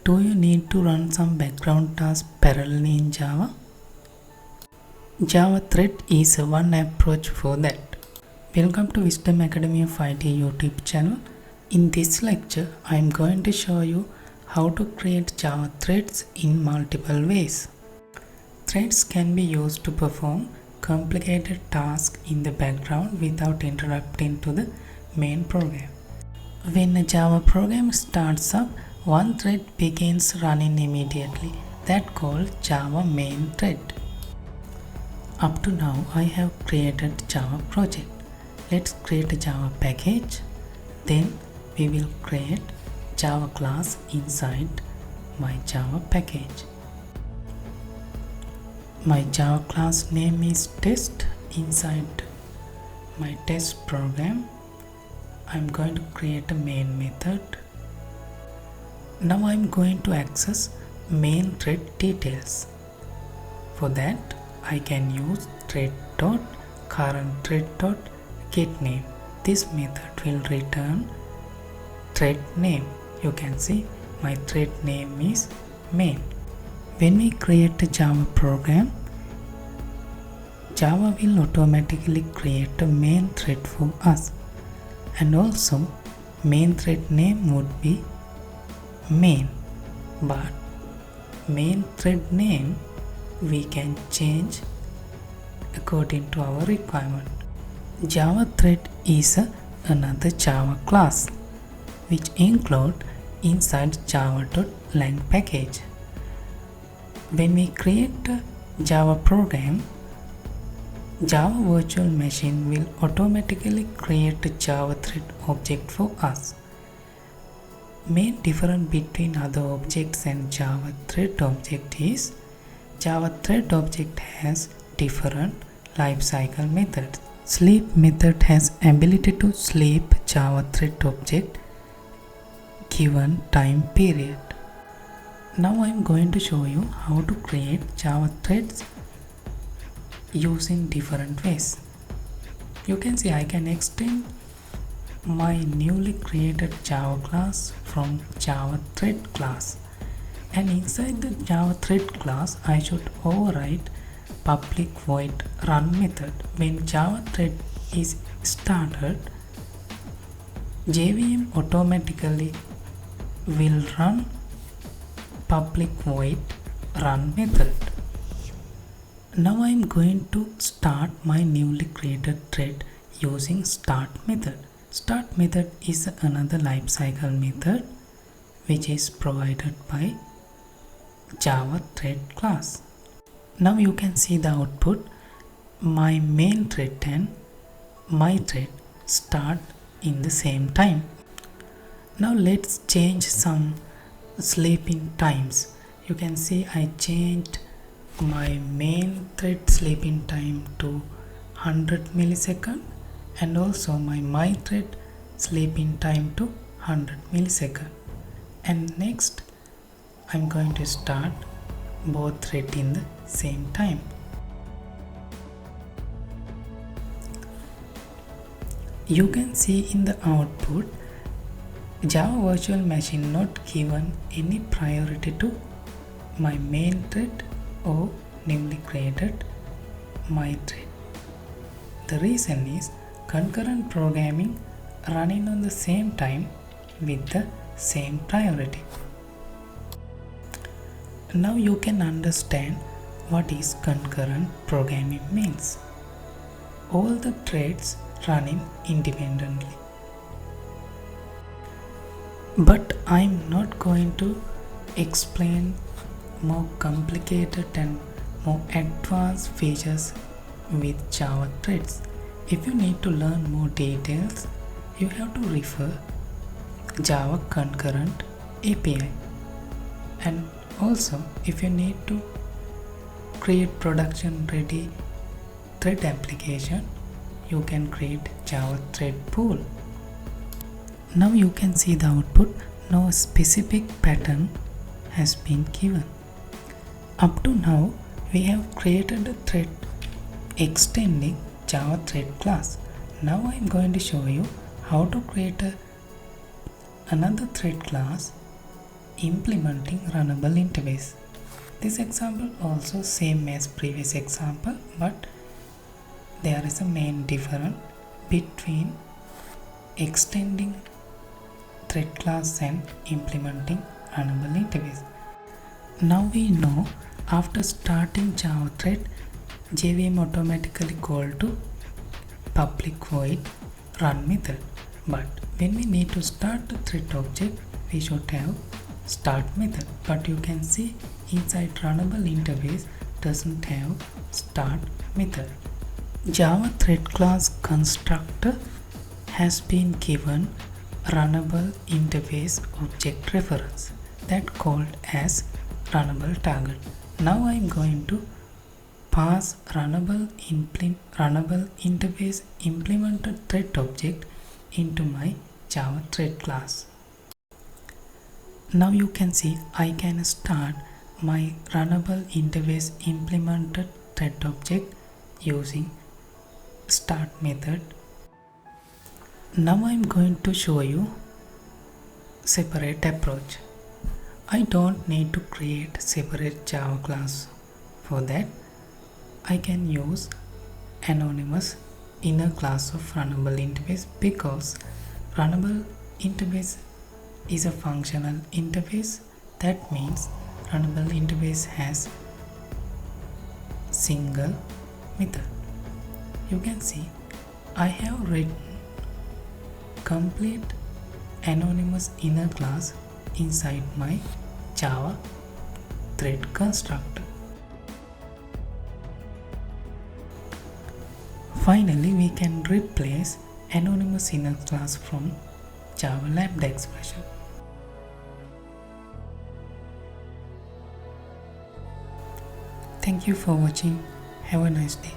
Do you need to run some background tasks parallelly in Java? Java Thread is one approach for that. Welcome to Wisdom Academy of IT YouTube channel. In this lecture, I am going to show you how to create Java threads in multiple ways. Threads can be used to perform complicated tasks in the background without interrupting to the main program. When a Java program starts up, one thread begins running immediately. That's called Java main thread. Up to now, I have created Java project. Let's create a Java package. Then we will create Java class inside my Java package. My Java class name is test. Inside my test program, I'm going to create a main method. Now I'm going to access main thread details. For that, I can use thread.currentThread.getName. This method will return thread name. You can see my thread name is main. When we create a Java program, Java will automatically create a main thread for us. And also main thread name would be main, but main thread name we can change according to our requirement. Java thread is another Java class which include inside java.lang package. When we create a Java program, Java virtual machine will automatically create a Java thread object for us. Main difference between other objects and Java thread object is Java thread object has different lifecycle methods. Sleep method has ability to sleep Java thread object given time period. Now I am going to show you how to create Java threads using different ways. You can see I can extend my newly created Java class from Java thread class, and inside the Java thread class I should override public void run method. When Java thread is started, JVM automatically will run public void run method. Now I am going to start my newly created thread using start method. Start method is another lifecycle method which is provided by Java thread class. Now you can see the output. My main thread and my thread start in the same time. Now let's change some sleeping times. You can see I changed my main thread sleeping time to 100 millisecond and also my thread sleeping time to 100 millisecond. And next I'm going to start both thread in the same time. You can see in the output Java virtual machine not given any priority to my main thread or newly created my thread. The reason is concurrent programming running on the same time with the same priority. Now you can understand what is concurrent programming means. All the threads running independently. But I am not going to explain more complicated and more advanced features with Java threads. If you need to learn more details, you have to refer Java Concurrent API. And also, if you need to create production ready thread application, you can create Java thread pool. Now you can see the output. No specific pattern has been given. Up to now, we have created a thread extending Java thread class. Now I am going to show you how to create another thread class implementing runnable interface. This example also same as previous example, but there is a main difference between extending thread class and implementing runnable interface. Now we know after starting Java thread, JVM automatically call to public void run method. But when we need to start the thread object, we should have start method. But you can see inside runnable interface doesn't have start method. Java thread class constructor has been given runnable interface object reference that called as runnable target. Now I am going to pass runnable interface implemented thread object into my Java thread class. Now you can see I can start my runnable interface implemented thread object using start method. Now I am going to show you separate approach. I don't need to create separate Java class. For that, I can use anonymous inner class of runnable interface because runnable interface is a functional interface. That means runnable interface has single method. You can see I have written complete anonymous inner class inside my Java thread constructor. Finally, we can replace anonymous inner class from Java lambda expression. Thank you for watching. Have a nice day.